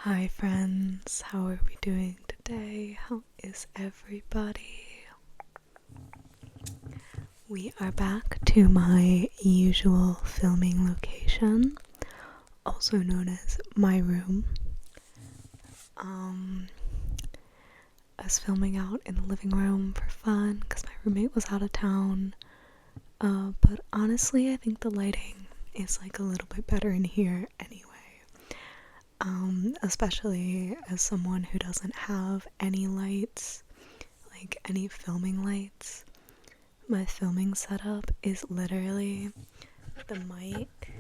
Hi friends, how are we doing today? How is everybody? We are back to my usual filming location, also known as my room. I was filming out in the living room for fun because my roommate was out of town. But honestly, I think the lighting is like a little bit better in here anyway. Especially as someone who doesn't have any lights, like any filming lights. My filming setup is literally the mic,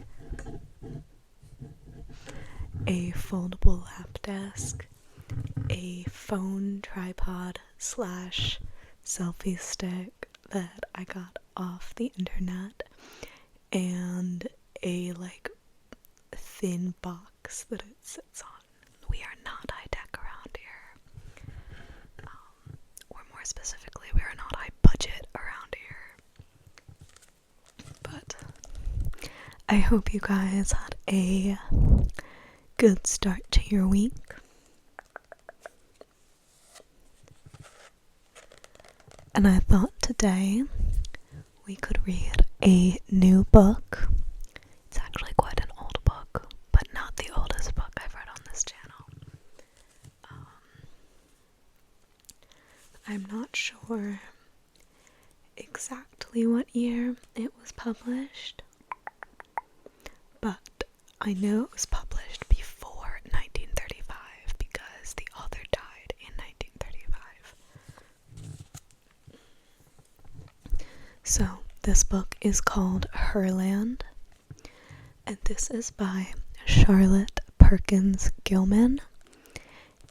a foldable lap desk, a phone tripod slash selfie stick that I got off the internet, and a thin box that it sits on. We are not high tech around here. Or more specifically, we are not high budget around here. But I hope you guys had a good start to your week. And I thought today we could read a new book. It's actually quite an old book, but not the oldest book I've read on this channel. I'm not sure exactly what year it was published, but I know it was published before 1935 because the author died in 1935. So this book is called Herland, and this is by Charlotte Perkins Gilman.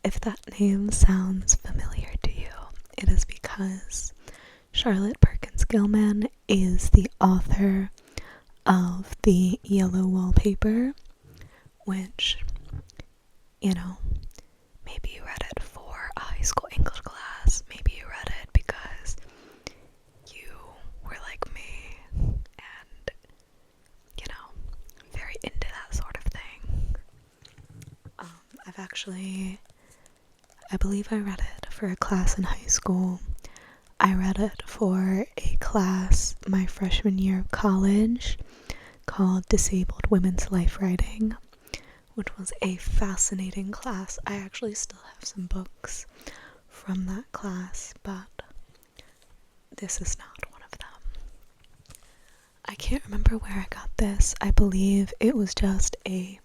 If that name sounds familiar to you, it is because Charlotte Perkins Gilman is the author of the Yellow Wallpaper, which, maybe you read it for a high school English class, maybe you read it because you were like me and, very into that sort of thing. I believe I read it for a class in high school. I read it for a class my freshman year of college called Disabled Women's Life Writing, which was a fascinating class. I actually still have some books from that class, but this is not one of them. I can't remember where I got this. I believe it was just a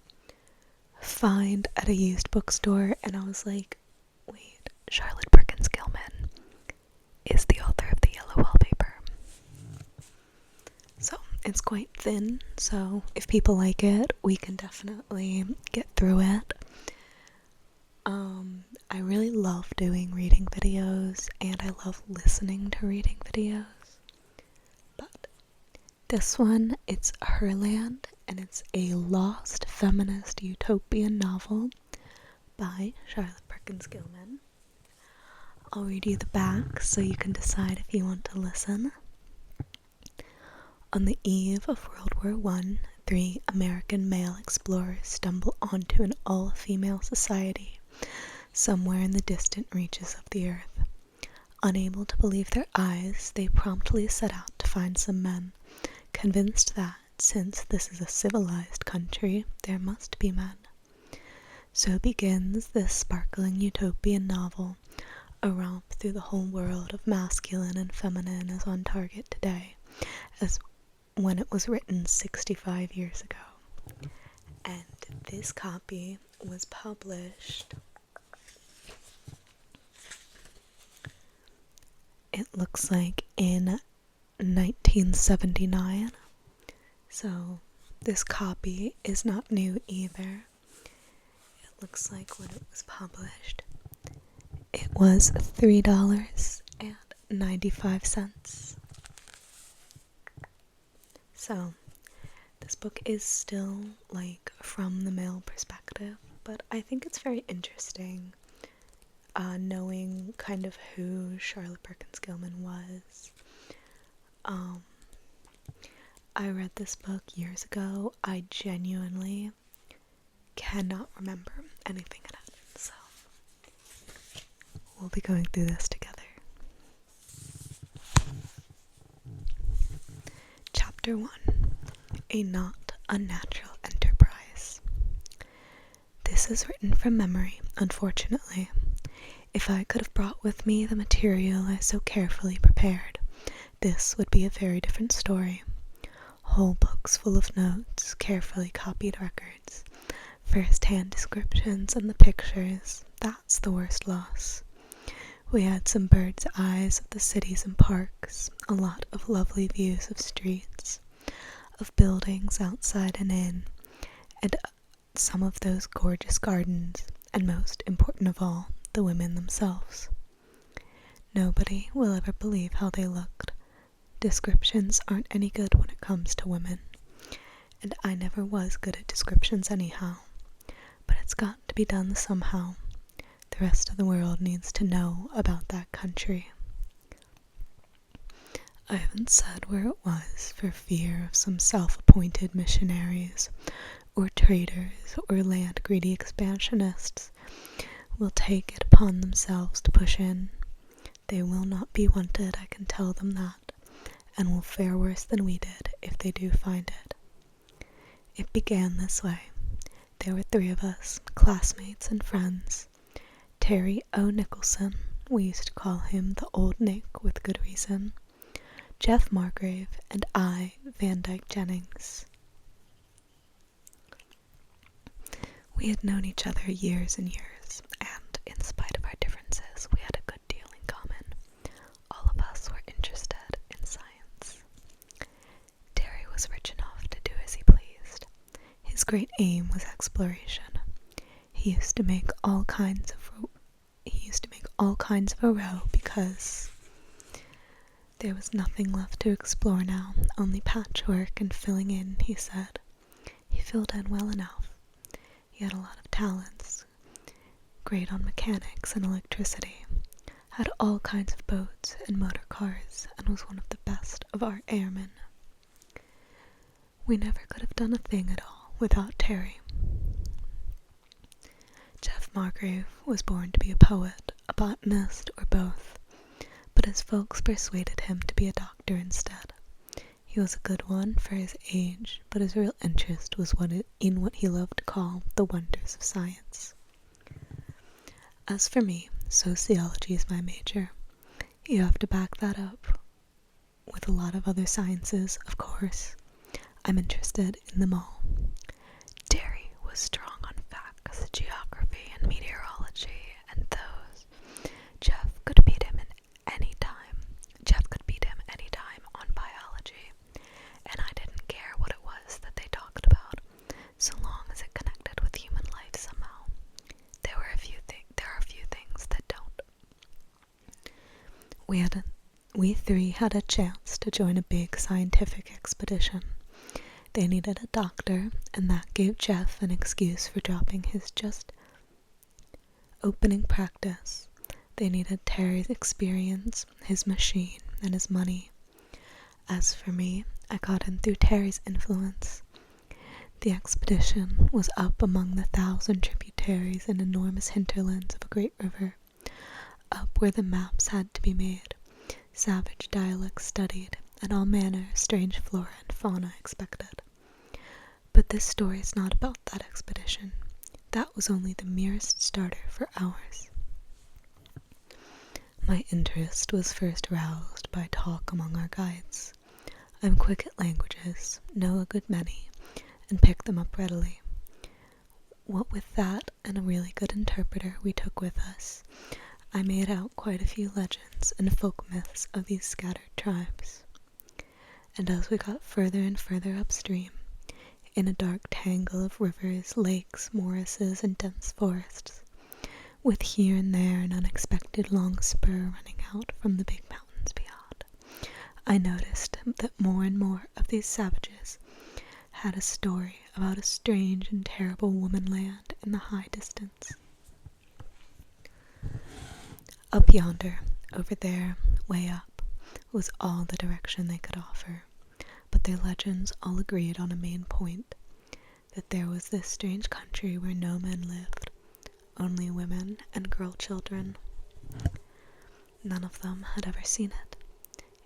find at a used bookstore, and I was like, wait, Charlotte Perkins Gilman is the author of the Yellow Wallpaper. So it's quite thin, so if people like it, we can definitely get through it. I really love doing reading videos, and I love listening to reading videos. But this one, it's Herland, and it's a lost feminist utopian novel by Charlotte Perkins Gilman. I'll read you the back so you can decide if you want to listen. On the eve of World War I, 3 American male explorers stumble onto an all-female society somewhere in the distant reaches of the earth. Unable to believe their eyes, they promptly set out to find some men, convinced that, since this is a civilized country, there must be men. So begins this sparkling utopian novel, a romp through the whole world of masculine and feminine as on target today, as when it was written 65 years ago. And this copy was published, it looks like, in 1979. So this copy is not new either. It looks like when it was published, it was $3.95. So this book is still from the male perspective, but I think it's very interesting knowing kind of who Charlotte Perkins Gilman was. I read this book years ago. I genuinely cannot remember anything in it. be going through this together. Chapter 1. A Not Unnatural Enterprise. This is written from memory, unfortunately. If I could have brought with me the material I so carefully prepared, this would be a very different story. Whole books full of notes, carefully copied records, first-hand descriptions, and the pictures. That's the worst loss. We had some bird's eyes of the cities and parks, a lot of lovely views of streets, of buildings outside and in, and some of those gorgeous gardens, and most important of all, the women themselves. Nobody will ever believe how they looked. Descriptions aren't any good when it comes to women, and I never was good at descriptions anyhow, but it's got to be done somehow. The rest of the world needs to know about that country. I haven't said where it was for fear of some self-appointed missionaries, or traders, or land-greedy expansionists will take it upon themselves to push in. They will not be wanted, I can tell them that, and will fare worse than we did if they do find it. It began this way. There were 3 of us, classmates and friends. Terry O. Nicholson, we used to call him the Old Nick with good reason, Jeff Margrave, and I, Van Dyke Jennings. We had known each other years and years, and in spite of our differences, we had a good deal in common. All of us were interested in science. Terry was rich enough to do as he pleased. His great aim was exploration. He used to make all kinds of a row because there was nothing left to explore now, only patchwork and filling in, he said. He filled in well enough. He had a lot of talents, great on mechanics and electricity, had all kinds of boats and motor cars, and was one of the best of our airmen. We never could have done a thing at all without Terry. Jeff Margrave was born to be a poet, a botanist, or both, but his folks persuaded him to be a doctor instead. He was a good one for his age, but his real interest was in what he loved to call the wonders of science. As for me, sociology is my major. You have to back that up with a lot of other sciences, of course. I'm interested in them all. Terry was strong on facts, geography, and meteorology, and those. Jeff could beat him any time on biology, and I didn't care what it was that they talked about, so long as it connected with human life somehow. There are a few things that don't. We 3 had a chance to join a big scientific expedition. They needed a doctor, and that gave Jeff an excuse for dropping his just opening practice. They needed Terry's experience, his machine, and his money. As for me, I got in through Terry's influence. The expedition was up among the 1,000 tributaries and enormous hinterlands of a great river, up where the maps had to be made, savage dialects studied, and all manner of strange flora and fauna expected. But this story is not about that expedition. That was only the merest starter for ours. My interest was first roused by talk among our guides. I'm quick at languages, know a good many, and pick them up readily. What with that and a really good interpreter we took with us, I made out quite a few legends and folk myths of these scattered tribes. And as we got further and further upstream, in a dark tangle of rivers, lakes, morasses, and dense forests, with here and there an unexpected long spur running out from the big mountains beyond, I noticed that more and more of these savages had a story about a strange and terrible woman-land in the high distance. Up yonder, over there, way up, was all the direction they could offer, but their legends all agreed on a main point, that there was this strange country where no men lived, only women and girl children. None of them had ever seen it.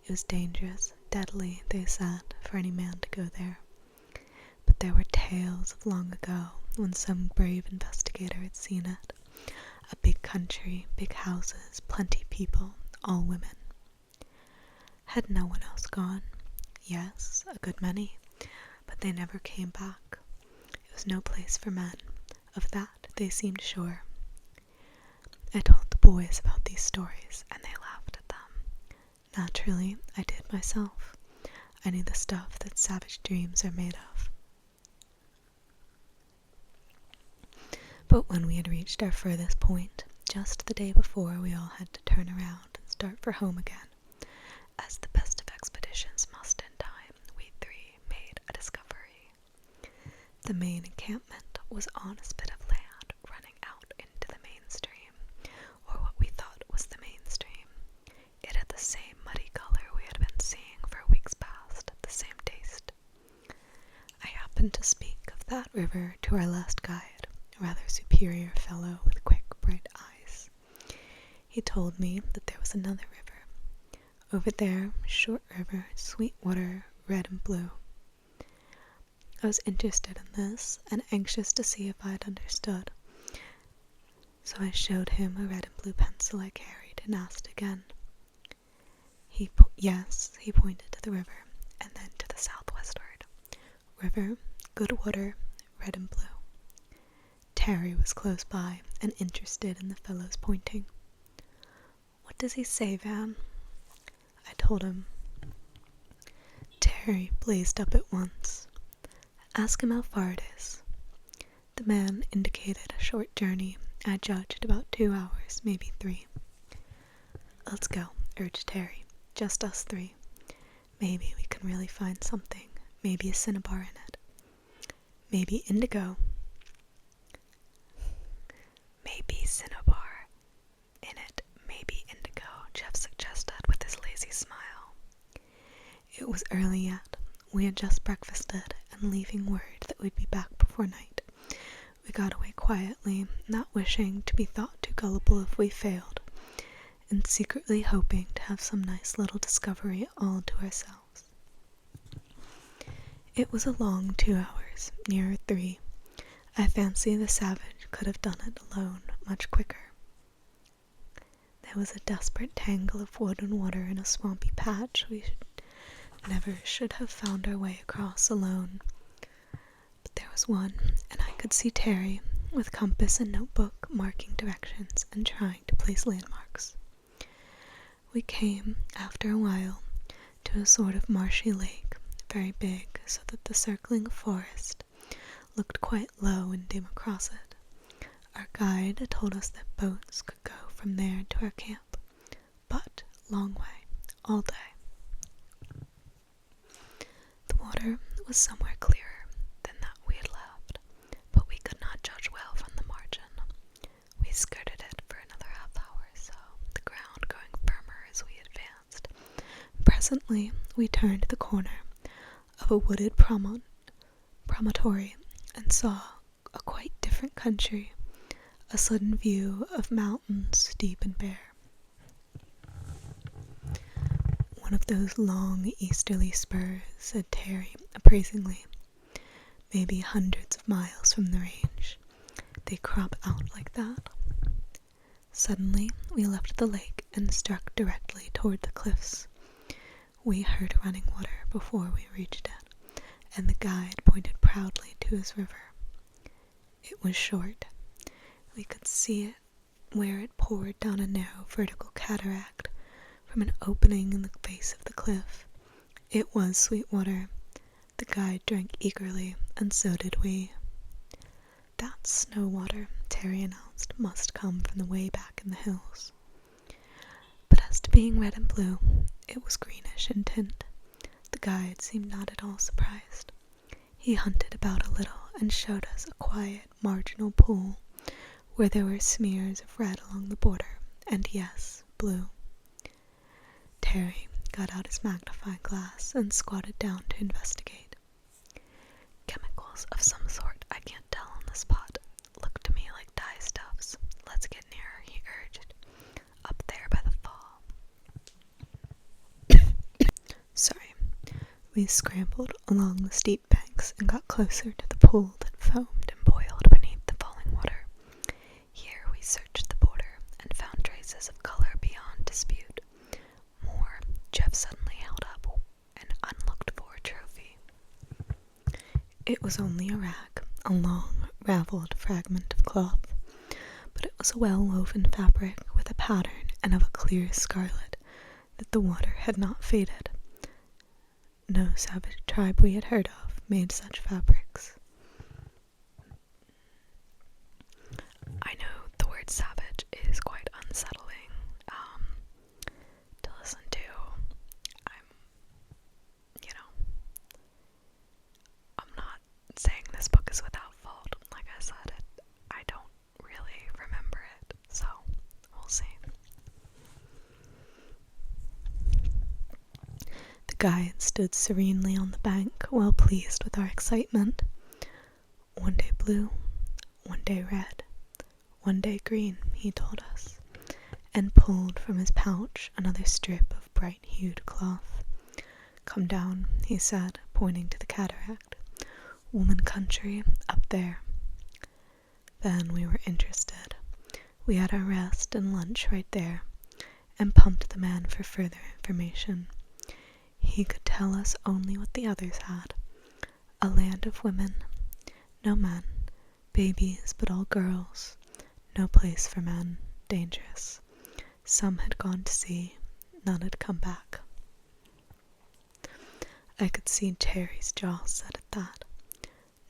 It was dangerous, deadly, they said, for any man to go there. But there were tales of long ago when some brave investigator had seen it. A big country, big houses, plenty people, all women. Had no one else gone? Yes, a good many, but they never came back. It was no place for men. Of that they seemed sure. I told the boys about these stories, and they laughed at them. Naturally, I did myself. I knew the stuff that savage dreams are made of. But when we had reached our furthest point, just the day before, we all had to turn around and start for home again. As the best of expeditions must in time, we three made a discovery. The main encampment was on a spit of land running out into the main stream, or what we thought was the main stream. It had the same muddy color we had been seeing for weeks past, the same taste. I happened to speak of that river to our last guide, a rather superior fellow with quick, bright eyes. He told me that there was another river. Over there, short river, sweet water, red and blue. I was interested in this, and anxious to see if I had understood. So I showed him a red and blue pencil I carried, and asked again. Yes, he pointed to the river, and then to the southwestward. River, good water, red and blue. Terry was close by, and interested in the fellow's pointing. What does he say, Van? I told him. Terry blazed up at once. Ask him how far it is. The man indicated a short journey. I judged about 2 hours, maybe 3. Let's go, urged Terry. Just us 3. Maybe we can really find something. Maybe a cinnabar in it. Maybe indigo. Maybe cinnabar in it. Maybe indigo, Jeff suggested with his lazy smile. It was early yet. We had just breakfasted, and leaving word that we'd be back before night, we got away quietly, not wishing to be thought too gullible if we failed, and secretly hoping to have some nice little discovery all to ourselves. It was a long 2 hours, nearer 3. I fancy the savage could have done it alone much quicker. There was a desperate tangle of wood and water in a swampy patch we never should have found our way across alone. But there was one, and I could see Terry, with compass and notebook, marking directions and trying to place landmarks. We came, after a while, to a sort of marshy lake, very big, so that the circling forest looked quite low and dim across it. Our guide told us that boats could go from there to our camp, but long way, all day. The water was somewhere clearer than that we had left, but we could not judge well from the margin. We skirted it for another half-hour or so, the ground growing firmer as we advanced. Presently we turned the corner of a wooded promontory and saw a quite different country, a sudden view of mountains steep and bare. One of those long easterly spurs, said Terry appraisingly, maybe hundreds of miles from the range. They crop out like that. Suddenly we left the lake and struck directly toward the cliffs. We heard running water before we reached it, and the guide pointed proudly to his river. It was short. We could see it where it poured down a narrow vertical cataract from an opening in the face of the cliff. It was sweet water. The guide drank eagerly, and so did we. That snow water, Terry announced, must come from the way back in the hills. But as to being red and blue, it was greenish in tint. The guide seemed not at all surprised. He hunted about a little and showed us a quiet, marginal pool where there were smears of red along the border, and yes, blue. Terry got out his magnifying glass and squatted down to investigate. Chemicals of some sort, I can't tell on the spot. Look to me like dye stuffs. Let's get nearer, he urged. Up there by the fall, We scrambled along the steep banks and got closer to the pool that foamed and boiled beneath the falling water. Here we searched the border and found traces of color beyond dispute. More, Jeff suddenly held up an unlooked-for trophy. It was only a rag, a long, raveled fragment of cloth, but it was a well-woven fabric with a pattern and of a clear scarlet that the water had not faded. No savage tribe we had heard of made such fabrics. I know the word savage is quite unsettling to listen to. I'm not saying this book is without fault. Like I said, I don't really remember it, so we'll see. The guide stood serenely on the bank, well pleased with our excitement. One day blue, one day red, one day green, he told us, and pulled from his pouch another strip of bright-hued cloth. Come down, he said, pointing to the cataract. Woman country, up there. Then we were interested. We had our rest and lunch right there, and pumped the man for further information. He could tell us only what the others had. A land of women, no men, babies but all girls, no place for men, dangerous. Some had gone to sea, none had come back. I could see Terry's jaw set at that.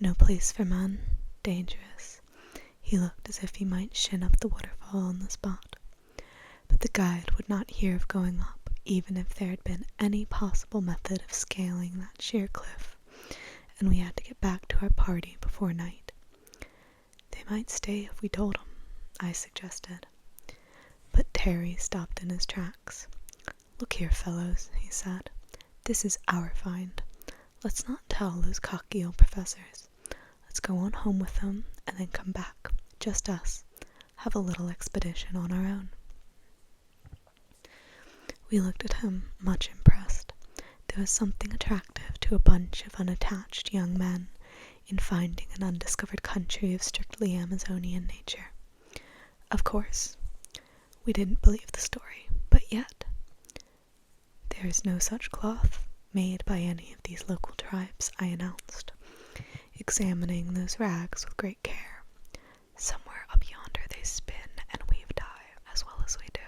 No place for men, dangerous. He looked as if he might shin up the waterfall on the spot. But the guide would not hear of going up, even if there had been any possible method of scaling that sheer cliff, and we had to get back to our party before night. They might stay if we told them, I suggested. But Terry stopped in his tracks. Look here, fellows, he said. This is our find. Let's not tell those cocky old professors. Let's go on home with them, and then come back, just us, have a little expedition on our own. We looked at him, much impressed. There was something attractive to a bunch of unattached young men in finding an undiscovered country of strictly Amazonian nature. Of course, we didn't believe the story, but yet, there is no such cloth made by any of these local tribes, I announced, examining those rags with great care. Somewhere up yonder they spin and weave dye as well as we do.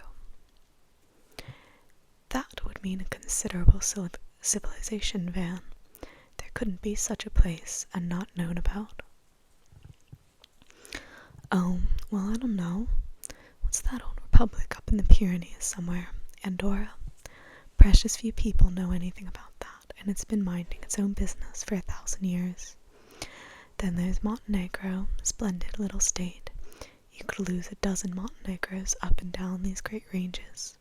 That would mean a considerable civilization, Van. There couldn't be such a place and not known about. Oh, well, I don't know. What's that old republic up in the Pyrenees somewhere? Andorra? Precious few people know anything about that, and it's been minding its own business for 1,000 years. Then there's Montenegro, splendid little state. You could lose 12 Montenegros up and down these great ranges.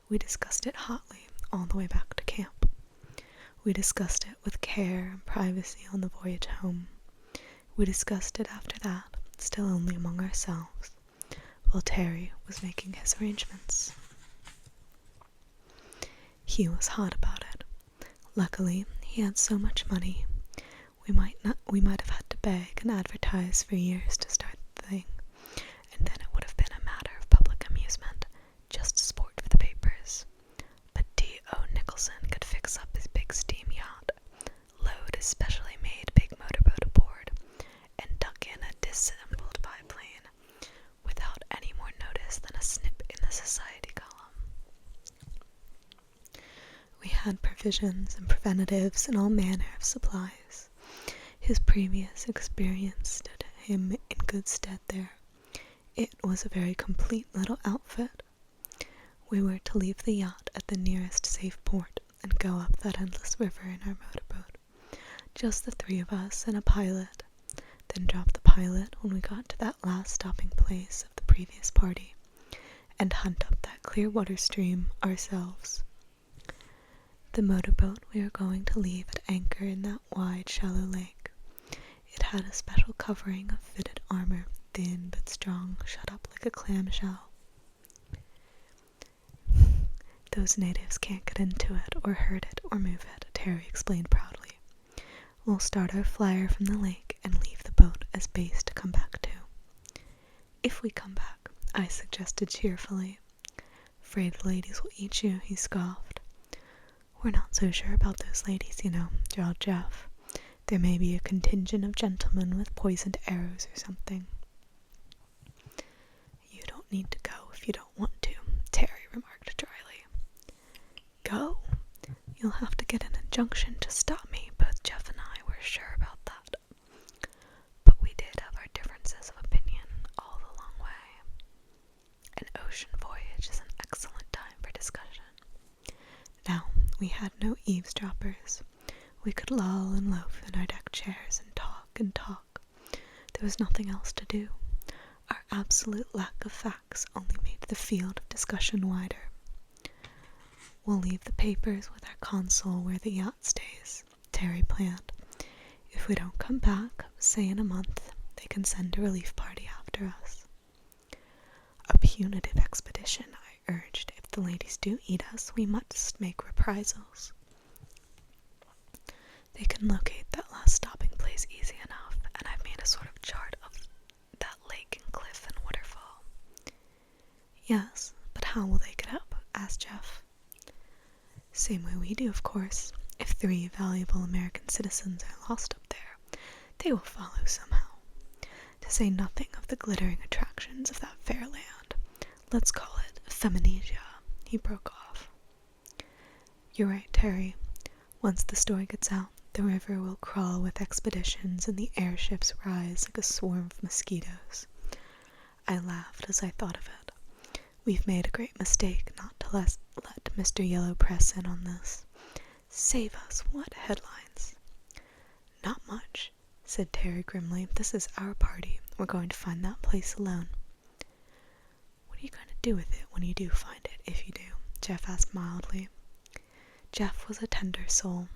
We discussed it hotly all the way back to camp. We discussed it with care and privacy on the voyage home. We discussed it after that, still only among ourselves, while Terry was making his arrangements. He was hot about it. Luckily, he had so much money. We might have had to beg and advertise for years to start the thing, and then it would have been a matter of public amusement, just sport for the papers. But D.O. Nicholson could fix up his big steam yacht, load his specially made big motorboat aboard, and tuck in a disassembled biplane without any more notice than a snip in the society column. We had provisions and preventives and all manner of supplies. His previous experience stood him in good stead there. It was a very complete little outfit. We were to leave the yacht at the nearest safe port and go up that endless river in our motorboat. Just the three of us and a pilot, then drop the pilot when we got to that last stopping place of the previous party, and hunt up that clear water stream ourselves. The motorboat we were going to leave at anchor in that wide, shallow lake. It had a special covering of fitted armor, thin but strong, shut up like a clamshell. Those natives can't get into it, or hurt it, or move it, Terry explained proudly. We'll start our flyer from the lake and leave the boat as base to come back to. If we come back, I suggested cheerfully. Afraid the ladies will eat you, he scoffed. We're not so sure about those ladies, drawled Jeff. There may be a contingent of gentlemen with poisoned arrows or something. You don't need to go if you don't want to, Terry remarked dryly. Go? You'll have to get an injunction to stop me. Both Jeff and I were sure about that. But we did have our differences of opinion all the long way. An ocean voyage is an excellent time for discussion. Now, we had no eavesdroppers. We could loll and loaf in our deck chairs and talk and talk. There was nothing else to do. Our absolute lack of facts only made the field of discussion wider. We'll leave the papers with our consul where the yacht stays, Terry planned. If we don't come back, say in a month, they can send a relief party after us. A punitive expedition, I urged. If the ladies do eat us, we must make reprisals. They can locate that last stopping place easy enough, and I've made a sort of chart of that lake and cliff and waterfall. Yes, but how will they get up? Asked Jeff. Same way we do, of course. If 3 valuable American citizens are lost up there, they will follow somehow. To say nothing of the glittering attractions of that fair land. Let's call it Feminesia, he broke off. You're right, Terry. Once the story gets out, the river will crawl with expeditions and the airships rise like a swarm of mosquitoes. I laughed as I thought of it. We've made a great mistake not to let Mr. Yellow press in on this. Save us, what headlines? Not much, said Terry grimly. This is our party. We're going to find that place alone. What are you going to do with it when you do find it, if you do? Jeff asked mildly. Jeff was a tender soul.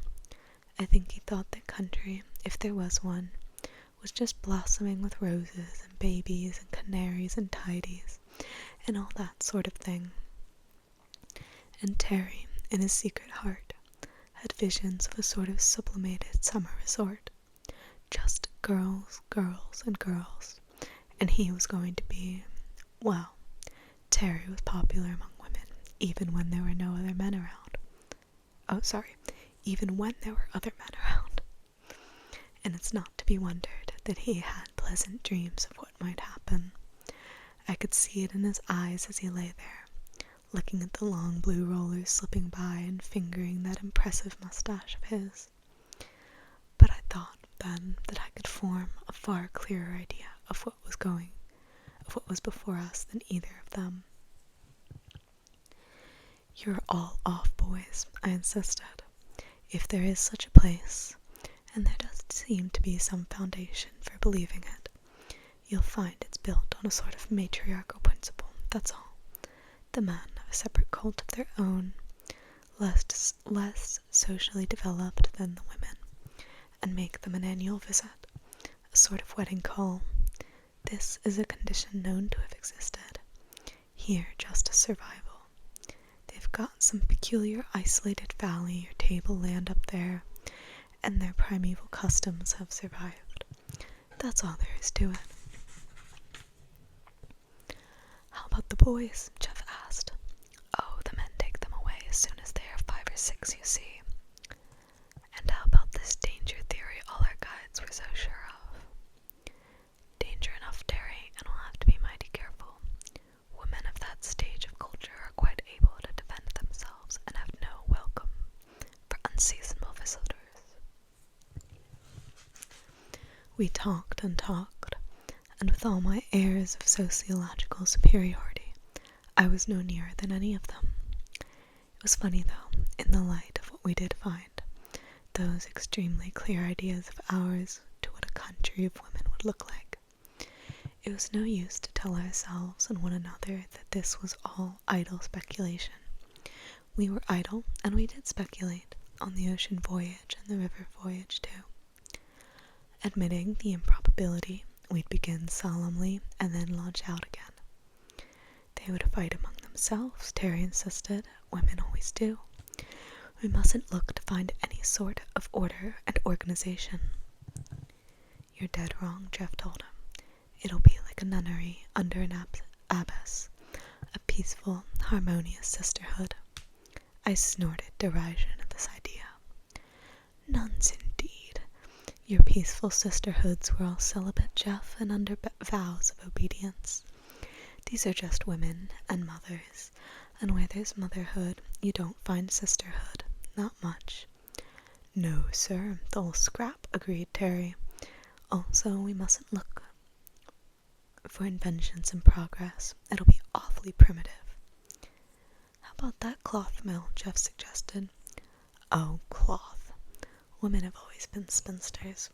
I think he thought that country, if there was one, was just blossoming with roses and babies and canaries and tidies and all that sort of thing. And Terry, in his secret heart, had visions of a sort of sublimated summer resort. Just girls, girls, and girls. And he was going to be, well, Terry was popular among women, even when there were no other men around. Even when there were other men around. And it's not to be wondered that he had pleasant dreams of what might happen. I could see it in his eyes as he lay there, looking at the long blue rollers slipping by and fingering that impressive mustache of his. But I thought then that I could form a far clearer idea of what was before us than either of them. You're all off, boys, I insisted. If there is such a place, and there does seem to be some foundation for believing it, you'll find it's built on a sort of matriarchal principle, that's all. The men have a separate cult of their own, less socially developed than the women, and make them an annual visit, a sort of wedding call. This is a condition known to have existed. Here, just as survival. They've got some peculiar isolated valley or tableland up there, and their primeval customs have survived. That's all there is to it. How about the boys? Jeff asked. Oh, the men take them away as soon as they are 5 or 6, you see. And how about this danger theory all our guides were so sure of? Danger enough, Terry, and we'll have to be mighty careful. Women of that stage of culture are quite able to defend themselves and have no welcome for unseasonable visitors. We talked and talked, and with all my airs of sociological superiority, I was no nearer than any of them. It was funny, though, in the light of what we did find, those extremely clear ideas of ours to what a country of women would look like. It was no use to tell ourselves and one another that this was all idle speculation. We were idle, and we did speculate, on the ocean voyage and the river voyage, too. Admitting the improbability, we'd begin solemnly and then launch out again. They would fight among themselves, Terry insisted. Women always do. We mustn't look to find any sort of order and organization. You're dead wrong, Jeff told him. It'll be like a nunnery under an abbess, a peaceful, harmonious sisterhood. I snorted derision at this idea. Nuns indeed. Your peaceful sisterhoods were all celibate, Jeff, and under vows of obedience. These are just women and mothers, and where there's motherhood, you don't find sisterhood. Not much. No, sir, they'll scrap, agreed Terry. Also, we mustn't look for inventions in progress. It'll be awfully primitive. How about that cloth mill, Jeff suggested. Oh, cloth. Women have always been spinsters.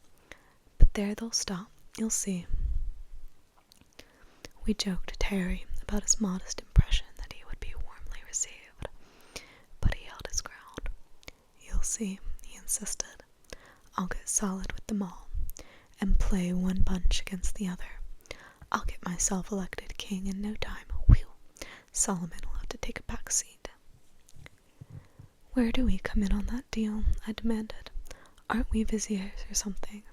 But there they'll stop, you'll see. We joked Terry about his modest impression that he would be warmly received, but he held his ground. You'll see, he insisted. I'll get solid with them all, and play one bunch against the other. I'll get myself elected king in no time. Whew! Solomon will have to take a back seat. Where do we come in on that deal? I demanded. Aren't we viziers or something?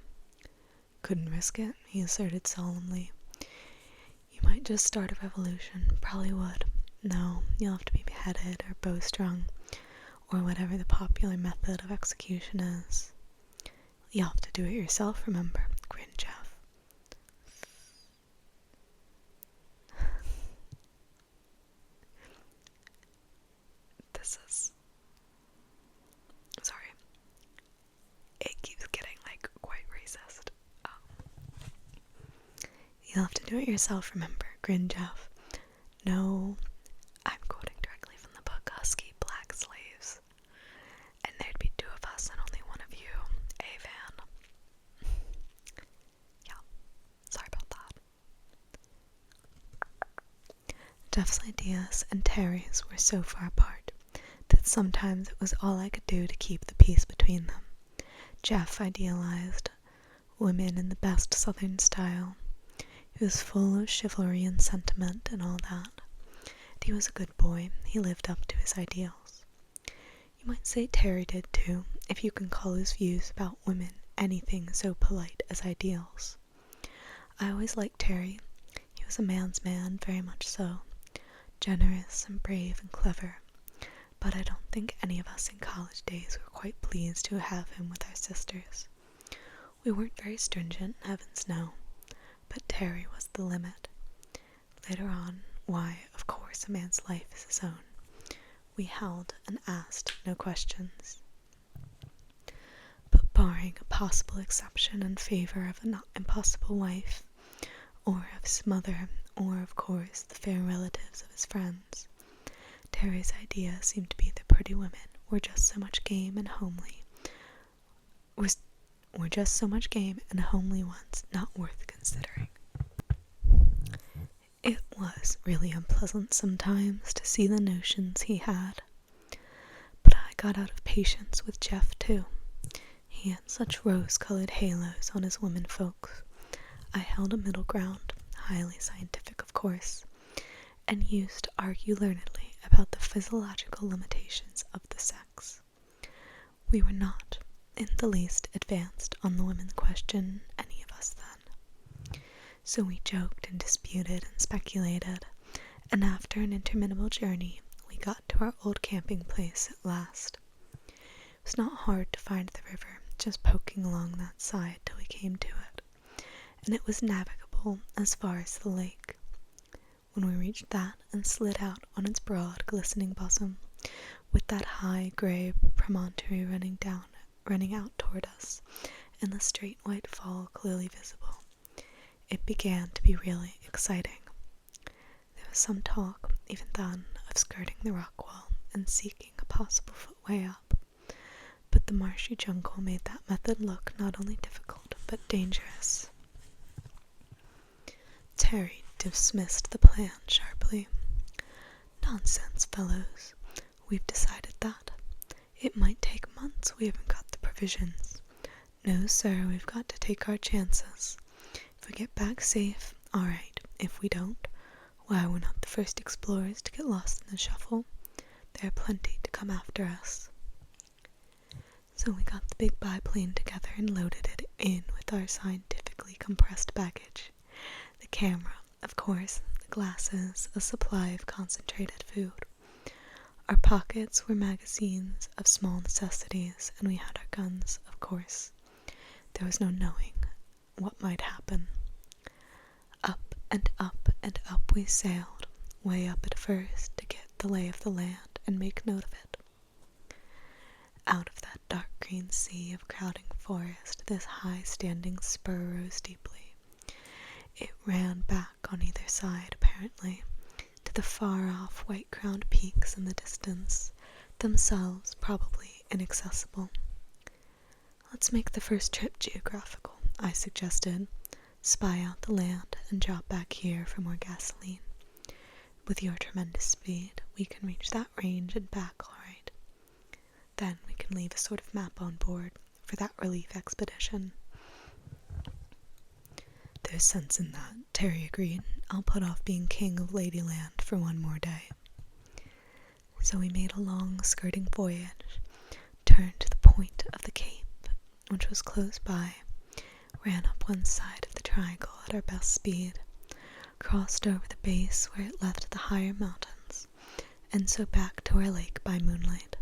Couldn't risk it, he asserted solemnly. You might just start a revolution. Probably would. No, you'll have to be beheaded or bowstrung, or whatever the popular method of execution is. You'll have to do it yourself, remember, grinned Jeff. Sorry. It keeps getting, quite racist. You'll have to do it yourself, remember, grinned Jeff. No, I'm quoting directly from the book Husky Black Slaves. And there'd be two of us and only one of you, Van. Yeah, sorry about that. Jeff's ideas and Terry's were so far apart that sometimes it was all I could do to keep the peace between them. Jeff idealized women in the best Southern style. He was full of chivalry and sentiment and all that. And he was a good boy. He lived up to his ideals. You might say Terry did too, if you can call his views about women anything so polite as ideals. I always liked Terry. He was a man's man, very much so. Generous and brave and clever. But I don't think any of us in college days were quite pleased to have him with our sisters. We weren't very stringent, heavens no. But Terry was the limit. Later on, why, of course, a man's life is his own. We held and asked no questions. But barring a possible exception in favor of an impossible wife, or of his mother, or, of course, the fair relatives of his friends, Terry's idea seemed to be that pretty women were just so much game and homely, were just so much game and homely ones not worth considering. It was really unpleasant sometimes to see the notions he had, but I got out of patience with Jeff too. He had such rose-colored halos on his women folks. I held a middle ground, highly scientific of course, and used to argue learnedly about the physiological limitations of the sex. We were not in the least advanced on the women question, any of us then. So we joked and disputed and speculated, and after an interminable journey, we got to our old camping place at last. It was not hard to find the river, just poking along that side till we came to it, and it was navigable as far as the lake. When we reached that and slid out on its broad, glistening bosom, with that high, gray promontory running out toward us, and the straight white fall clearly visible, it began to be really exciting. There was some talk, even then, of skirting the rock wall and seeking a possible footway up, but the marshy jungle made that method look not only difficult, but dangerous. Terry dismissed the plan sharply. Nonsense, fellows. We've decided that. It might take months. We haven't got the provisions. No, sir, we've got to take our chances. If we get back safe, all right. If we don't, why, we're not the first explorers to get lost in the shuffle. There are plenty to come after us. So we got the big biplane together and loaded it in with our scientifically compressed baggage. The camera, of course, the glasses, a supply of concentrated food. Our pockets were magazines of small necessities, and we had our guns, of course. There was no knowing what might happen. Up and up and up we sailed, way up at first to get the lay of the land and make note of it. Out of that dark green sea of crowding forest, this high-standing spur rose deeply. It ran back on either side, apparently, to the far-off white-crowned peaks in the distance, themselves probably inaccessible. "Let's make the first trip geographical," I suggested. "Spy out the land and drop back here for more gasoline. With your tremendous speed, we can reach that range and back all right. Then we can leave a sort of map on board for that relief expedition." "There's sense in that," Terry agreed. "I'll put off being king of Ladyland for one more day." So we made a long skirting voyage, turned to the point of the cape, which was close by, ran up one side of the triangle at our best speed, crossed over the base where it left the higher mountains, and so back to our lake by moonlight.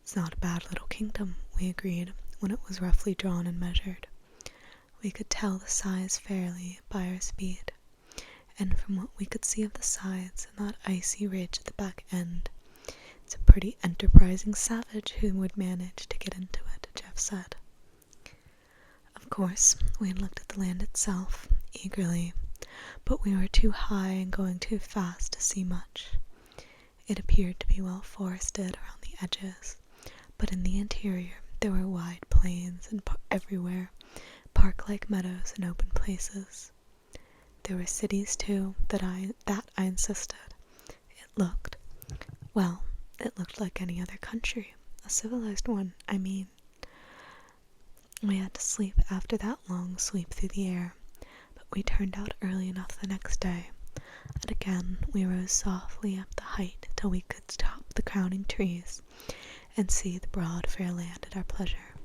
"It's not a bad little kingdom," we agreed when it was roughly drawn and measured. We could tell the size fairly by our speed, and from what we could see of the sides and that icy ridge at the back end, "It's a pretty enterprising savage who would manage to get into it," Jeff said. Of course, we had looked at the land itself, eagerly, but we were too high and going too fast to see much. It appeared to be well forested around the edges, but in the interior there were wide plains and everywhere park-like meadows and open places. There were cities too, that I insisted. It looked like any other country, a civilized one, I mean. We had to sleep after that long sweep through the air, but we turned out early enough the next day, and again we rose softly up the height till we could top the crowning trees and see the broad fair land at our pleasure.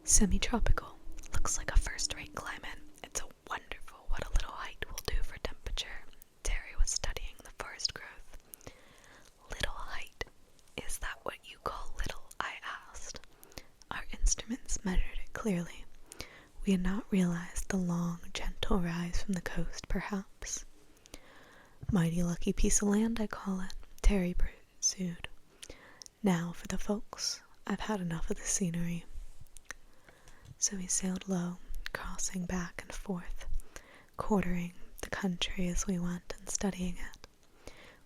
"Semi-tropical. Looks like a first-rate climate. It's wonderful what a little height will do for temperature." Terry was studying the forest growth. "Little height? Is that what you call little?" I asked. Our instruments measured it clearly. We had not realized the long, gentle rise from the coast, perhaps. "Mighty lucky piece of land, I call it," Terry pursued. "Now for the folks. I've had enough of the scenery." So we sailed low, crossing back and forth, quartering the country as we went and studying it.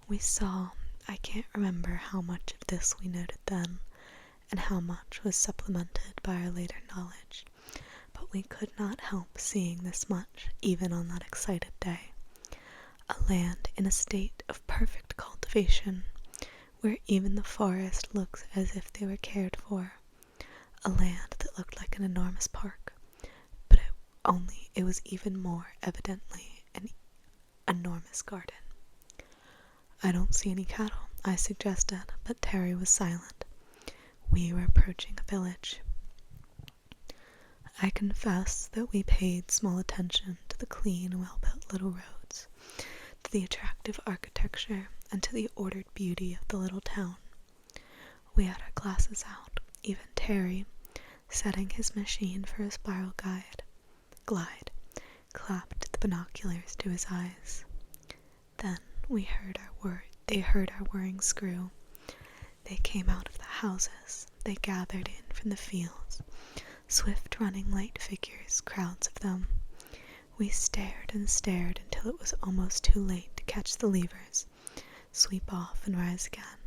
We saw, I can't remember how much of this we noted then, and how much was supplemented by our later knowledge, but we could not help seeing this much even on that excited day. A land in a state of perfect cultivation, where even the forest looks as if they were cared for. A land that looked like an enormous park, but it was even more evidently an enormous garden. "I don't see any cattle," I suggested, but Terry was silent. We were approaching a village. I confess that we paid small attention to the clean, well-built little roads, to the attractive architecture, and to the ordered beauty of the little town. We had our glasses out, even Terry, setting his machine for a spiral glide, clapped the binoculars to his eyes. Then they heard our whirring screw. They came out of the houses, they gathered in from the fields, swift running light figures, crowds of them. We stared and stared until it was almost too late to catch the levers, sweep off and rise again,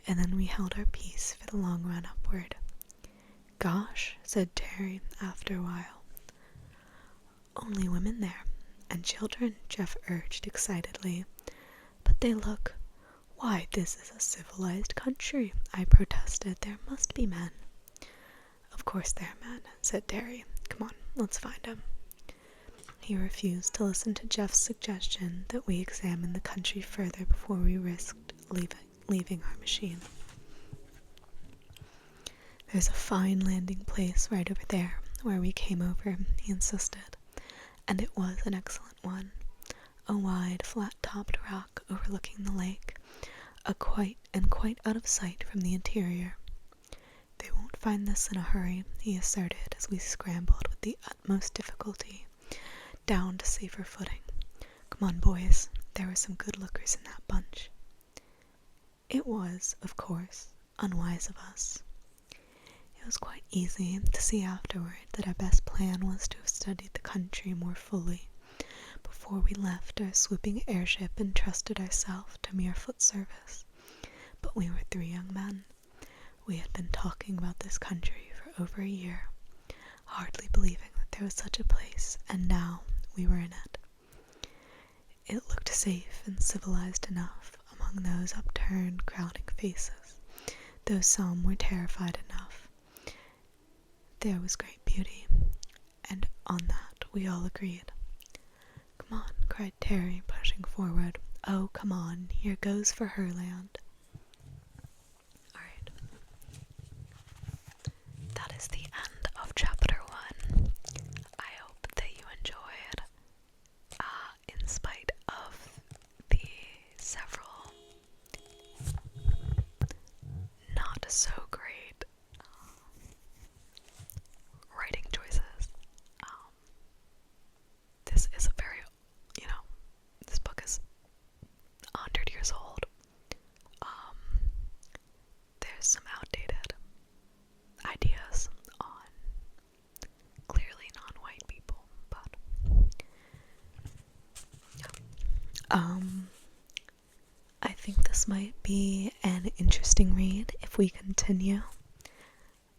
and then we held our peace for the long run upward. "Gosh," said Terry after a while. "Only women there, and children," Jeff urged excitedly. "But they look—" "Why, this is a civilized country," I protested. "There must be men." "Of course there are men," said Terry. "Come on, let's find them." He refused to listen to Jeff's suggestion that we examine the country further before we risked leaving our machine. "There's a fine landing place right over there where we came over," he insisted, and it was an excellent one. A wide, flat-topped rock overlooking the lake, quite out of sight from the interior. "They won't find this in a hurry," he asserted as we scrambled with the utmost difficulty down to safer footing. "Come on, boys, there were some good lookers in that bunch." It was, of course, unwise of us. It was quite easy to see afterward that our best plan was to have studied the country more fully before we left our swooping airship and trusted ourselves to mere foot service. But we were 3 young men. We had been talking about this country for over a year, hardly believing that there was such a place, and now we were in it. It looked safe and civilized enough among those upturned, crowding faces, though some were terrified enough. There was great beauty, and on that we all agreed. "Come on," cried Terry, pushing forward. "Oh, come on, here goes for Herland." Alright. That is the end of chapter 1. I hope that you enjoyed, in spite of the several not so great writing choices. This is a very, this book is 100 years old. There's some outdated ideas on clearly non-white people, but I think this might be an interesting read if we continue.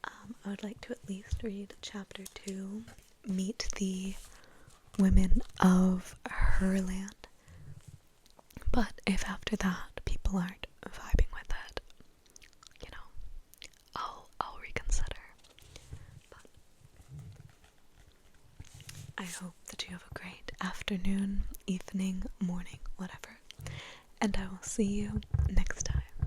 I would like to at least read chapter 2, Meet the Women of Herland. But if after that people aren't vibing with it, I'll reconsider. But I hope that you have a great afternoon, evening, morning, whatever. And I will see you next